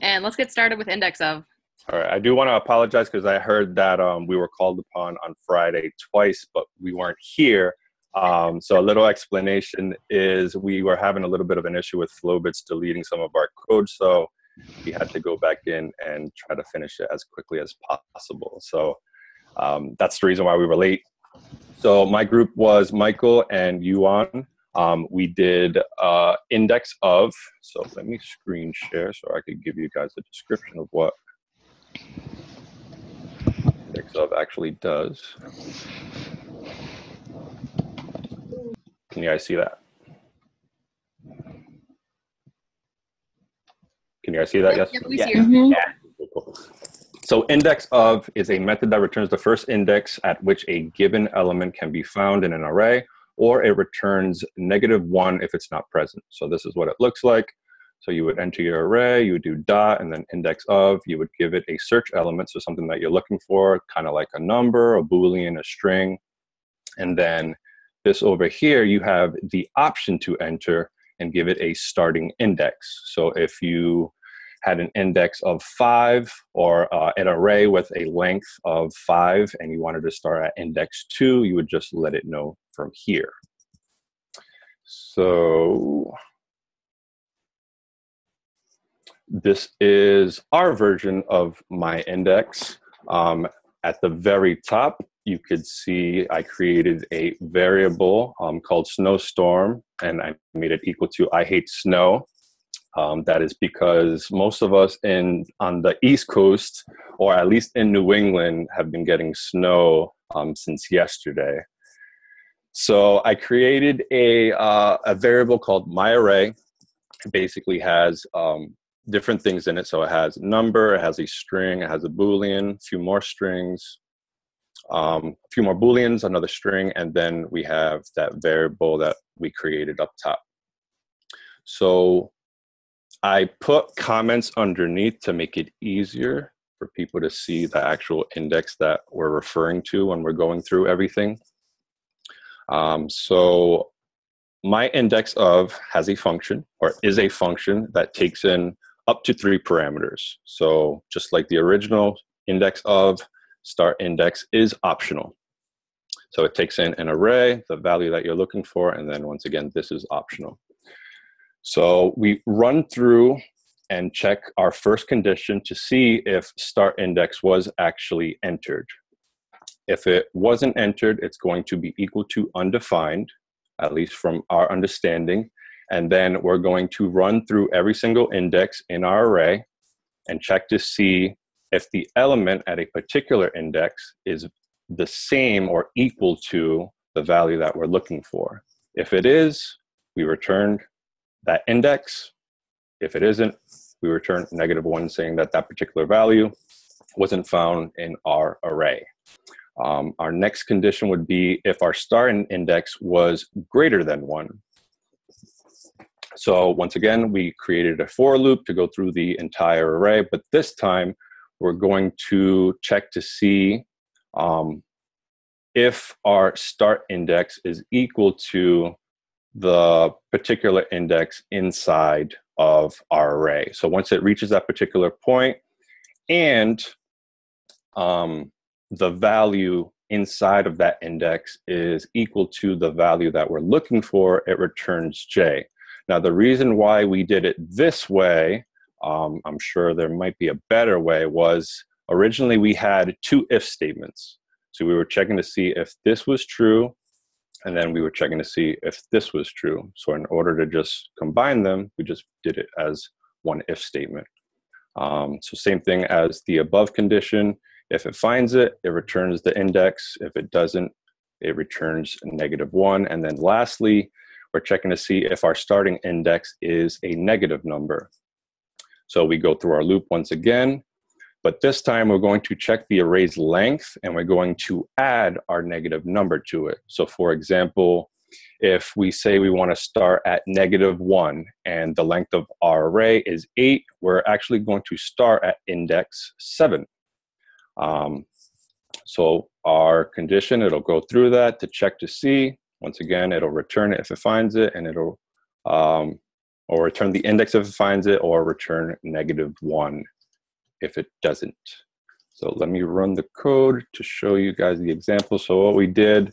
And let's get started with indexOf. All right, I do want to apologize because I heard that we were called upon on Friday twice, but we weren't here. So a little explanation is we were having a little bit of an issue with Flowbits deleting some of our code, so we had to go back in and try to finish it as quickly as possible. So that's the reason why we were late. So my group was Michael and Yuan. We did indexOf. So let me screen share so I could give you guys a description of what indexOf actually does. Can you guys see that? Can you guys see that? Yes? Yep, we see you. Yeah. Cool. So indexOf is a method that returns the first index at which a given element can be found in an array, or it returns -1 if it's not present. So this is what it looks like. So you would enter your array, you would do dot, and then indexOf, you would give it a search element, so something that you're looking for, kind of like a number, a Boolean, a string. And then this over here, you have the option to enter and give it a starting index. So if you had an index of 5 or an array with a length of 5 and you wanted to start at index 2, you would just let it know from here. So this is our version of my index. At the very top, you could see I created a variable called snowstorm, and I made it equal to I hate snow. That is because most of us on the East Coast, or at least in New England, have been getting snow since yesterday. So I created a variable called myArray. It basically has different things in it. So it has number, it has a string, it has a Boolean, a few more strings, a few more Booleans, another string, and then we have that variable that we created up top. So I put comments underneath to make it easier for people to see the actual index that we're referring to when we're going through everything. So my indexOf has a function, or is a function, that takes in up to 3 parameters. So just like the original indexOf, start index is optional. So it takes in an array, the value that you're looking for, and then once again, this is optional. So we run through and check our first condition to see if start index was actually entered. If it wasn't entered, it's going to be equal to undefined, at least from our understanding. And then we're going to run through every single index in our array and check to see if the element at a particular index is the same or equal to the value that we're looking for. If it is, we return that index. If it isn't, we return -1, saying that that particular value wasn't found in our array. Our next condition would be if our starting index was greater than 1. So once again, we created a for loop to go through the entire array, but this time we're going to check to see if our start index is equal to the particular index inside of our array. So once it reaches that particular point and the value inside of that index is equal to the value that we're looking for, it returns J. Now, the reason why we did it this way, I'm sure there might be a better way, was originally we had 2 if statements. So we were checking to see if this was true, and then we were checking to see if this was true. So in order to just combine them, we just did it as one if statement. So same thing as the above condition. If it finds it, it returns the index. If it doesn't, it returns -1. And then lastly, we're checking to see if our starting index is a negative number. So we go through our loop once again, but this time we're going to check the array's length and we're going to add our negative number to it. So for example, if we say we want to start at -1 and the length of our array is 8, we're actually going to start at index 7. So our condition, it'll go through that to check to see. Once again, it'll return it if it finds it, and it'll or return the index if it finds it, or return -1 if it doesn't. So let me run the code to show you guys the example. So what we did,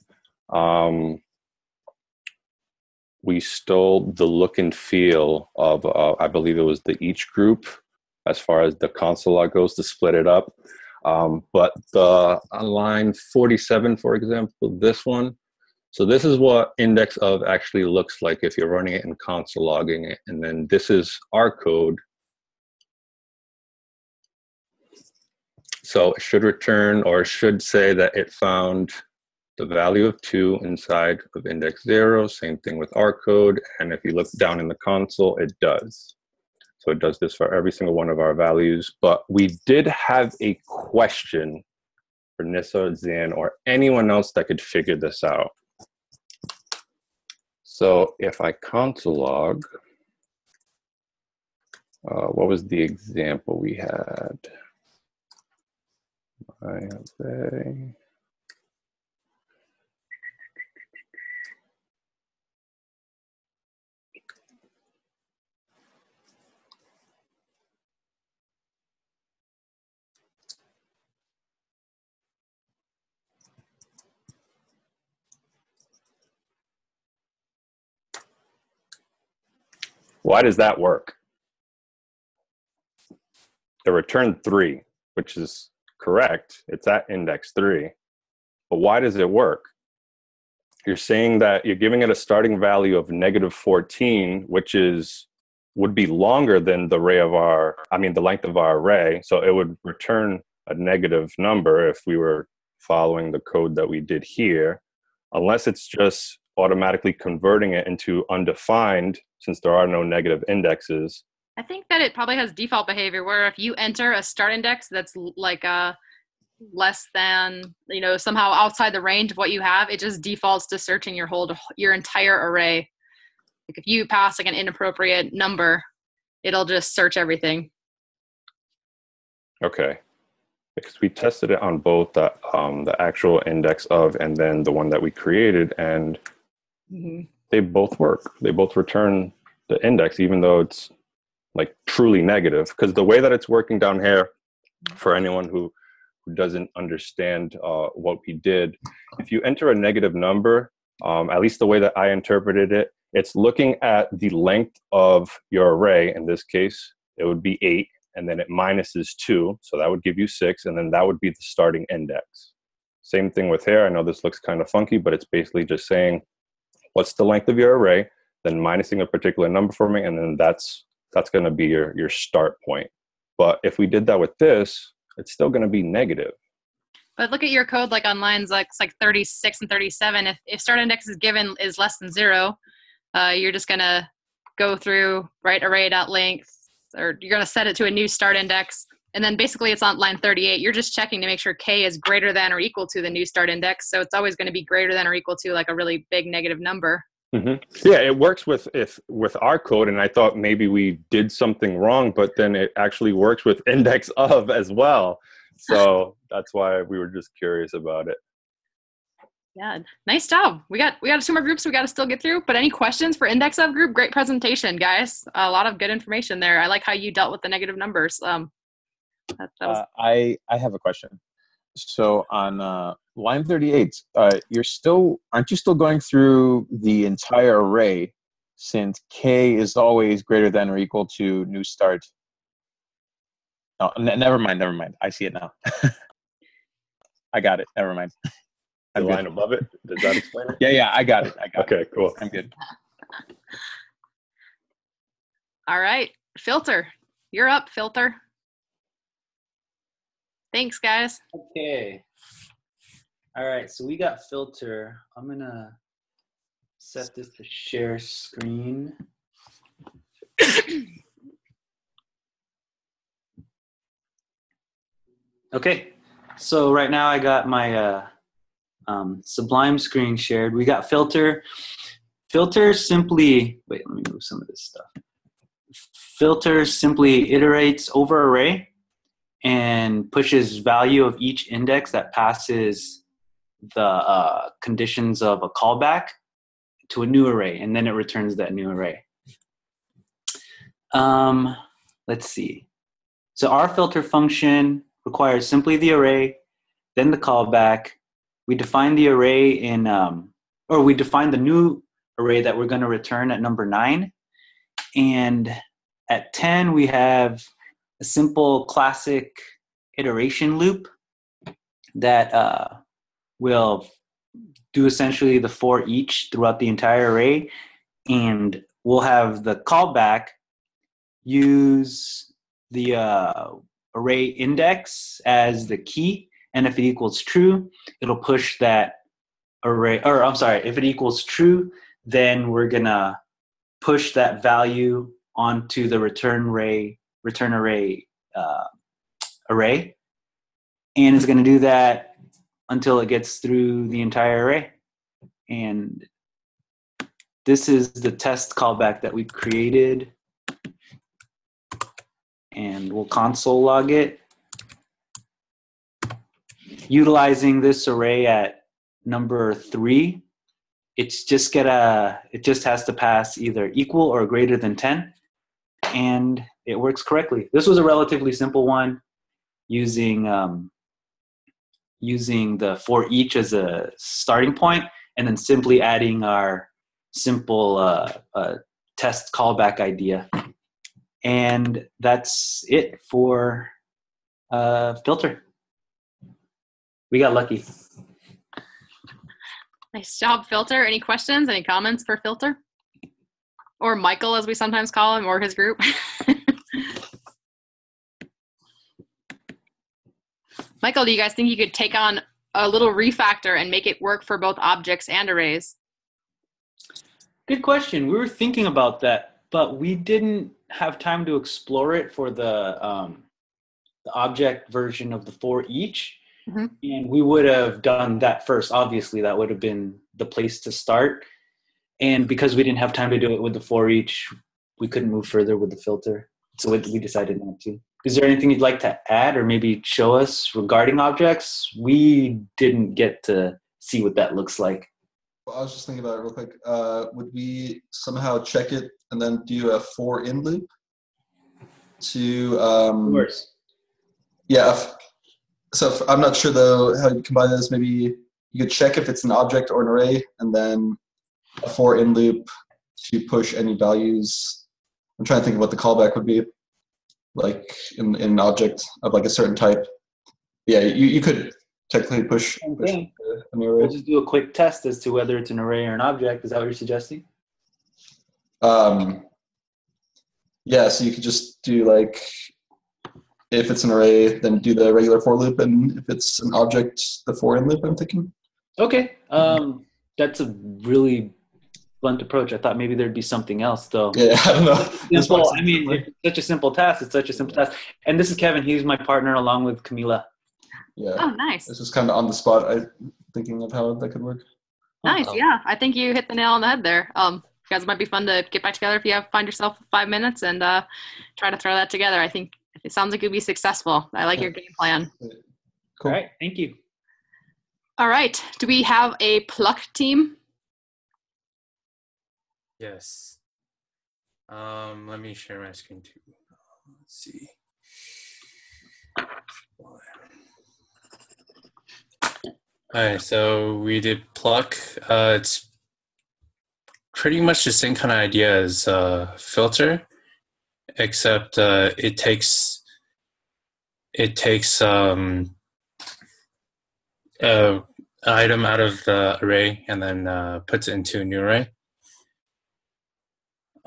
we stole the look and feel of, I believe it was the each group, as far as the console log goes, to split it up. But the on line 47, for example, this one, so this is what indexOf actually looks like if you're running it and console logging it. And then this is our code. So it should return, or should say that it found the value of 2 inside of index 0. Same thing with our code. And if you look down in the console, it does. So it does this for every single one of our values. But we did have a question for Nissa, Zan, or anyone else that could figure this out. So if I console log, what was the example we had? I have a... Why does that work? It returned 3, which is correct. It's at index 3. But why does it work? You're saying that you're giving it a starting value of -14, which would be longer than the the length of our array. So it would return a negative number if we were following the code that we did here, unless it's just automatically converting it into undefined, since there are no negative indexes. I think that it probably has default behavior where if you enter a start index that's like less than, somehow outside the range of what you have, it just defaults to searching your entire array. Like if you pass like an inappropriate number, it'll just search everything. Okay. Because we tested it on both the actual indexOf and then the one that we created, and they both work. They both return the index, even though it's like truly negative. Because the way that it's working down here, for anyone who doesn't understand what we did, if you enter a negative number, at least the way that I interpreted it, it's looking at the length of your array. In this case, it would be 8, and then it minuses 2, so that would give you 6, and then that would be the starting index. Same thing with here. I know this looks kind of funky, but it's basically just saying, what's the length of your array, then minusing a particular number for me, and then that's going to be your start point. But if we did that with this, it's still going to be negative. But look at your code, like on lines like 36 and 37. If start index is less than 0, you're just going to go through, write array.length, or you're going to set it to a new start index. And then basically it's on line 38. You're just checking to make sure k is greater than or equal to the new start index. So it's always going to be greater than or equal to like a really big negative number. Yeah, it works with our code, and I thought maybe we did something wrong, but then it actually works with indexOf as well. So that's why we were just curious about it. Yeah, nice job. We got 2 more groups we got to still get through. But any questions for indexOf group? Great presentation, guys. A lot of good information there. I like how you dealt with the negative numbers. That was... I have a question. So on line 38, aren't you still going through the entire array, since k is always greater than or equal to new start? No, never mind. I see it now. I got it. Never mind. The line above it, does that explain it? Yeah, I got it. Okay, cool. I'm good. All right, Filter. You're up, Filter. Thanks, guys. Okay. All right, so we got Filter. I'm going to set this to share screen. Okay, so right now I got my Sublime screen shared. We got Filter. Filter simply, wait, let me move some of this stuff. Filter simply iterates over array and pushes value of each index that passes the conditions of a callback to a new array, and then it returns that new array. Let's see. So our filter function requires simply the array, then the callback. We define the array in, or we define the new array that we're going to return at number 9. And at 10, we have a simple classic iteration loop that will do essentially the for each throughout the entire array. And we'll have the callback use the array index as the key. And if it equals true, it'll push that array, or I'm sorry, if it equals true, then we're gonna push that value onto the return array array, and it's gonna do that until it gets through the entire array. And this is the test callback that we created, and we'll console log it. Utilizing this array at number 3, it just has to pass either equal or greater than 10, and it works correctly. This was a relatively simple one, using the for each as a starting point, and then simply adding our simple test callback idea. And that's it for filter. We got lucky. Nice job, Filter. Any questions, any comments for Filter? Or Michael, as we sometimes call him, or his group. Michael, do you guys think you could take on a little refactor and make it work for both objects and arrays? Good question. We were thinking about that, but we didn't have time to explore it for the object version of the for each. Mm-hmm. And we would have done that first. Obviously, that would have been the place to start. And because we didn't have time to do it with the for each, we couldn't move further with the filter. So we decided not to. Is there anything you'd like to add or maybe show us regarding objects? We didn't get to see what that looks like. Well, I was just thinking about it real quick. Would we somehow check it and then do a for in loop to of course. Yeah. So I'm not sure though how you combine this. Maybe you could check if it's an object or an array, and then a for in loop to push any values. I'm trying to think of what the callback would be, like in an object of like a certain type. Yeah, you could technically push an array. We'll just do a quick test as to whether it's an array or an object. Is that what you're suggesting? Yeah, so you could just do like, if it's an array, then do the regular for loop, and if it's an object, the for in loop, I'm thinking. Okay. That's a really blunt approach. I thought maybe there'd be something else, though. Yeah, I don't know. Simple. I mean, it's such a simple task. It's such a simple task. And this is Kevin. He's my partner along with Camila. Yeah. Oh, nice. This is kind of on the spot. I'm thinking of how that could work. Nice. Yeah, I think you hit the nail on the head there. You guys might be fun to get back together if you find yourself 5 minutes and try to throw that together. I think it sounds like you'll be successful. I like your game plan. Cool. All right. Thank you. All right. Do we have a pluck team? Yes. Let me share my screen too. Let's see. All right, so we did pluck. It's pretty much the same kind of idea as filter, except it takes an item out of the array and then puts it into a new array.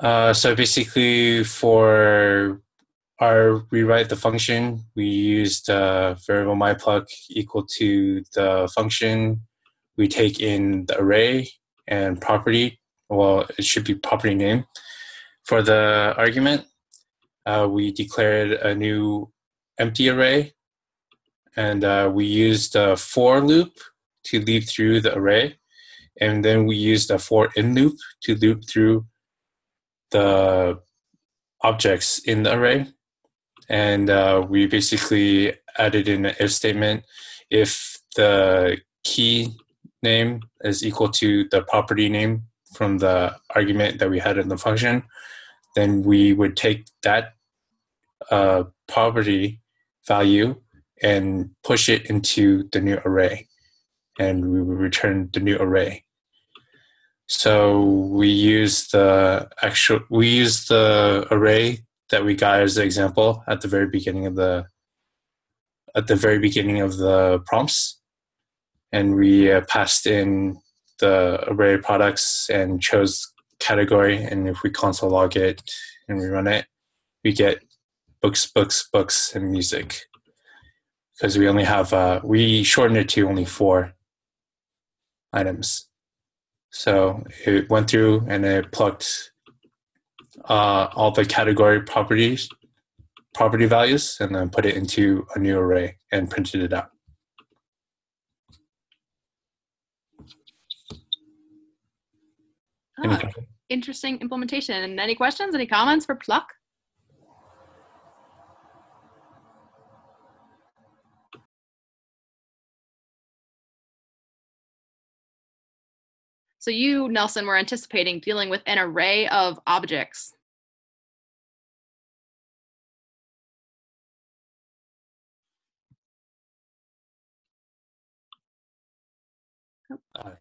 So basically, for our rewrite the function, we used variable myPluck equal to the function. We take in the array and property. Well, it should be property name. For the argument, we declared a new empty array, and we used a for loop to loop through the array, and then we used a for in loop to loop through the objects in the array. And we basically added in an if statement. If the key name is equal to the property name from the argument that we had in the function, then we would take that property value and push it into the new array, and we would return the new array. So we use the array that we got as the example at the very beginning of the prompts, and we passed in the array products and chose category. And if we console log it and we run it, we get books, books, books, and music, because we only have we shortened it to only 4 items. So it went through and it plucked all the category property values and then put it into a new array and printed it out. Interesting implementation. And any questions, any comments for pluck? So you, Nelson, were anticipating dealing with an array of objects.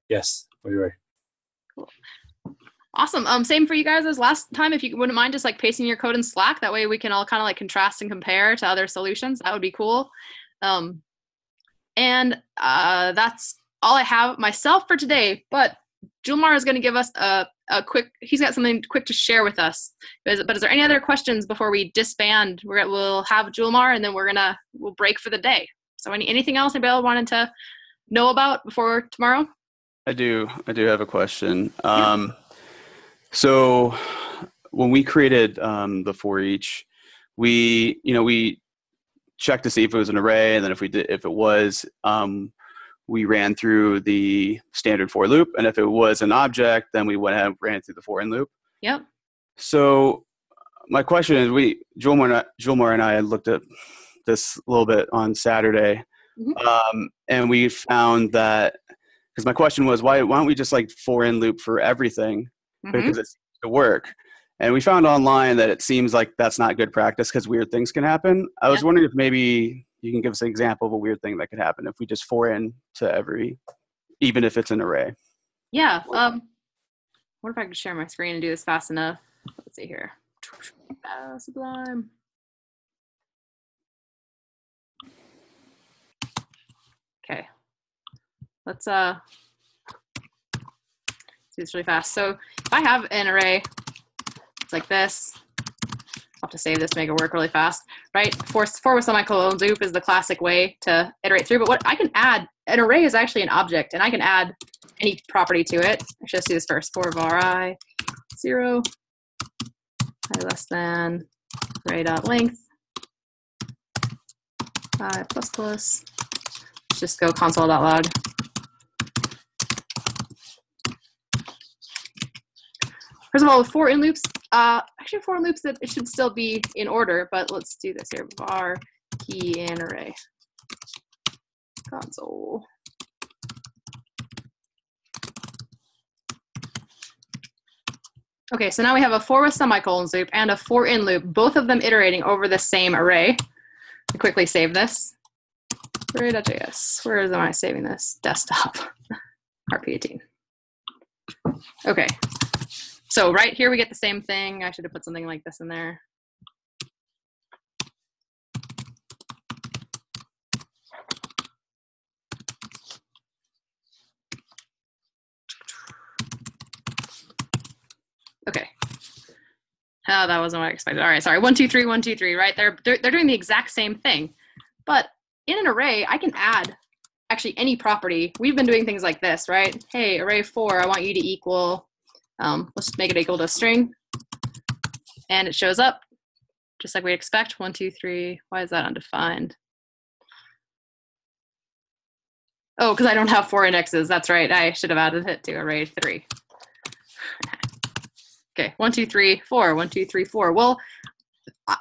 Yes, we were. Cool. Awesome. Same for you guys as last time. If you wouldn't mind just like pasting your code in Slack, that way we can all kind of like contrast and compare to other solutions. That would be cool. And that's all I have myself for today. But Julmar is going to give us a quick, he's got something quick to share with us. But is there any other questions before we disband? We'll have Julmar and then we'll break for the day. So anything else anybody wanted to know about before tomorrow? I do have a question. So when we created the for each, we checked to see if it was an array, and then if it was, we ran through the standard for loop, and if it was an object, then we went ahead and ran through the for in loop. Yep. So my question is, Julmar and I looked at this a little bit on Saturday, and we found that, because my question was, why don't we just like for in loop for everything, because it seems to work. And we found online that it seems like that's not good practice because weird things can happen. I was wondering if maybe you can give us an example of a weird thing that could happen if we just for in to every, even if it's an array. Yeah. What if I could share my screen and do this fast enough? Let's see here. Sublime. Okay. Let's do this really fast. So if I have an array, it's like this. I'll have to save this to make it work really fast, right? For with semicolon loop is the classic way to iterate through. But what I can add, an array is actually an object, and I can add any property to it. Actually, let's do this first. For var I 0, I less than array.length I plus plus. Let's just go console.log. First of all, with for in loops, actually for in loops that it should still be in order, but let's do this here. Var key in array. Console. Okay, so now we have a for with semicolons loop and a for in loop, both of them iterating over the same array. I'll quickly save this. Array.js. Where am I saving this? Desktop. rp18. Okay. So right here we get the same thing. I should have put something like this in there. Okay. Oh, that wasn't what I expected. All right, sorry. 1, 2, 3, 1, 2, 3. Right? They're doing the exact same thing, but in an array, I can add actually any property. We've been doing things like this, right? Hey, array 4, I want you to equal. Let's make it equal to a string, and it shows up just like we expect. 1, 2, 3. Why is that undefined? Oh, because I don't have 4 indexes. That's right. I should have added it to array 3. Okay, 1, 2, 3, 4. 1, 2, 3, 4. Well,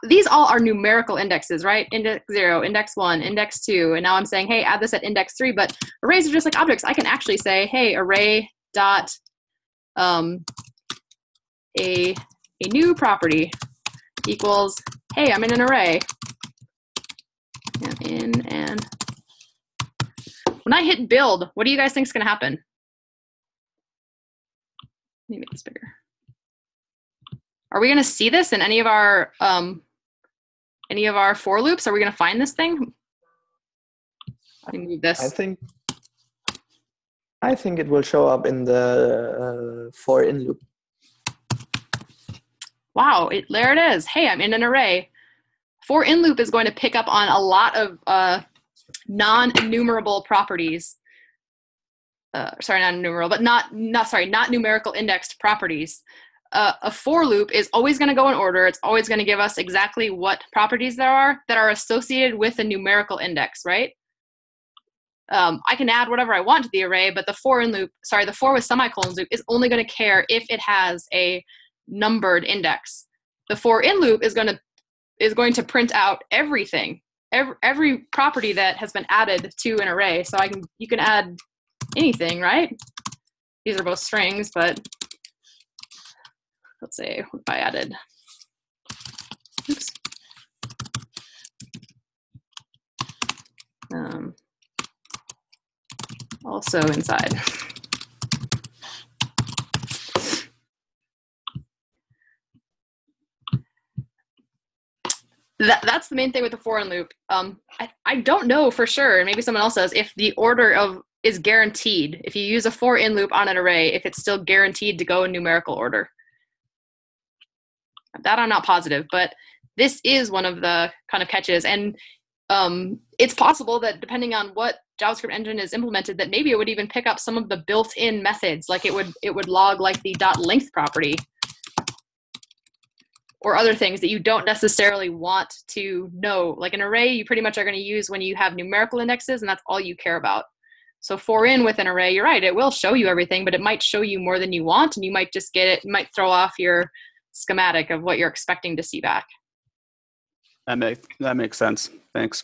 these all are numerical indexes, right? Index 0, index 1, index 2, and now I'm saying, hey, add this at index 3. But arrays are just like objects. I can actually say, hey, array dot a a new property equals, hey, I'm in an array. I'm in an. When I hit build, what do you guys think is going to happen? Let me make this bigger. Are we going to see this in any of our for loops? Are we going to find this thing? Let me move this. I think it will show up in the for in loop. Wow, there it is. Hey, I'm in an array. For in loop is going to pick up on a lot of non-enumerable properties. Sorry, not enumerable, but not numerical indexed properties. A for loop is always going to go in order. It's always going to give us exactly what properties there are that are associated with a numerical index, right? I can add whatever I want to the array, but the for with semicolons loop is only going to care if it has a numbered index. The for in loop is going to print out everything, every property that has been added to an array. So you can add anything, right? These are both strings, but let's say if I added, oops. Also inside. That's the main thing with the for in loop. I don't know for sure, and maybe someone else does, if the order is guaranteed. If you use a for in loop on an array, if it's still guaranteed to go in numerical order. That I'm not positive, but this is one of the kind of catches. And it's possible that depending on what JavaScript engine is implemented, that maybe it would even pick up some of the built-in methods, like it would log like the .length property or other things that you don't necessarily want to know. Like an array, you pretty much are going to use when you have numerical indexes, and that's all you care about. So for in with an array, you're right, it will show you everything, but it might show you more than you want, and you might just get it, might throw off your schematic of what you're expecting to see back. That makes sense. Thanks.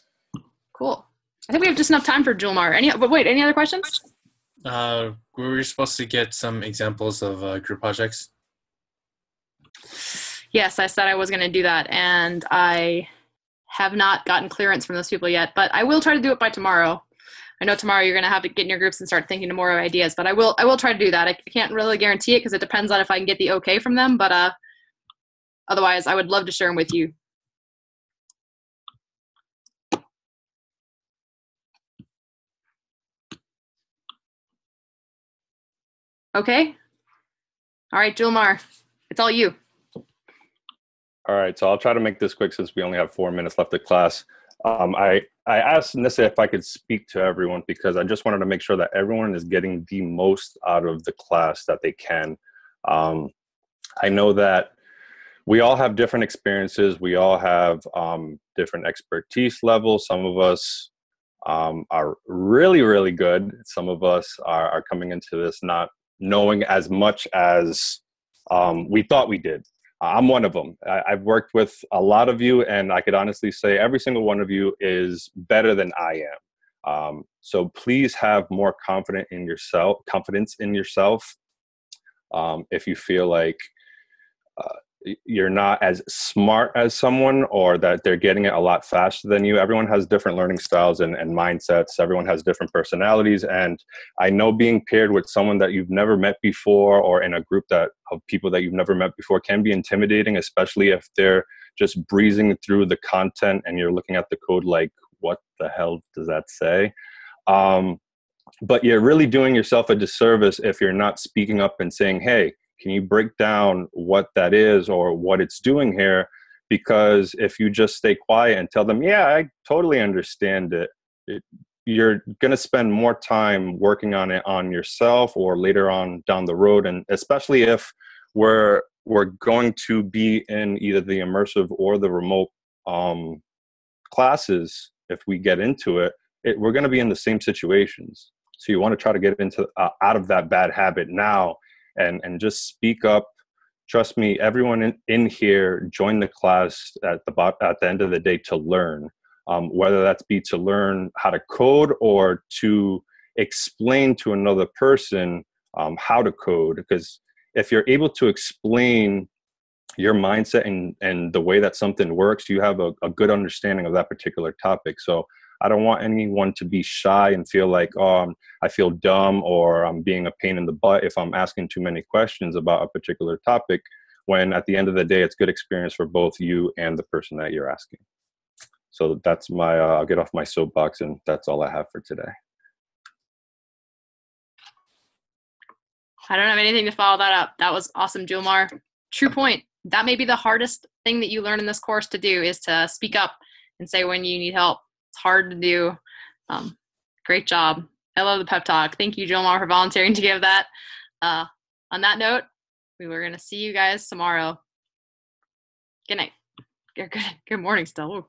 Cool. I think we have just enough time for Julmar. Any other questions? We were supposed to get some examples of group projects. Yes, I said I was going to do that, and I have not gotten clearance from those people yet, but I will try to do it by tomorrow. I know tomorrow you're going to have to get in your groups and start thinking of more ideas, but I will try to do that. I can't really guarantee it because it depends on if I can get the okay from them, but otherwise I would love to share them with you. Okay. All right, Julmar, it's all you. All right, so I'll try to make this quick since we only have 4 minutes left of class. I asked Nissa if I could speak to everyone because I just wanted to make sure that everyone is getting the most out of the class that they can. I know that we all have different experiences. We all have different expertise levels. Some of us are really, really good. Some of us are coming into this not knowing as much as we thought we did. I'm one of them. I've worked with a lot of you, and I could honestly say every single one of you is better than I am. So please have more confidence in yourself. If you feel like you're not as smart as someone or that they're getting it a lot faster than you. Everyone has different learning styles and mindsets. Everyone has different personalities. And I know being paired with someone that you've never met before or in a group of people that you've never met before can be intimidating, especially if they're just breezing through the content and you're looking at the code like, what the hell does that say? But you're really doing yourself a disservice if you're not speaking up and saying, hey, can you break down what that is or what it's doing here? Because if you just stay quiet and tell them, yeah, I totally understand it, you're going to spend more time working on it on yourself or later on down the road. And especially if we're going to be in either the immersive or the remote classes, if we get into it, we're going to be in the same situations. So you want to try to get into out of that bad habit now. And just speak up. Trust me, everyone in here joined the class at the end of the day to learn, whether that's to learn how to code or to explain to another person how to code. Because if you're able to explain your mindset and the way that something works, you have a good understanding of that particular topic. So I don't want anyone to be shy and feel like, oh, I feel dumb or I'm being a pain in the butt if I'm asking too many questions about a particular topic, when at the end of the day, it's good experience for both you and the person that you're asking. So that's my, I'll get off my soapbox, and that's all I have for today. I don't have anything to follow that up. That was awesome, Jomar. True point. That may be the hardest thing that you learn in this course to do, is to speak up and say when you need help. It's hard to do. Great job. I love the pep talk. Thank you, Jomar, for volunteering to give that. On that note, we were going to see you guys tomorrow. Good night. Good morning still. Ooh.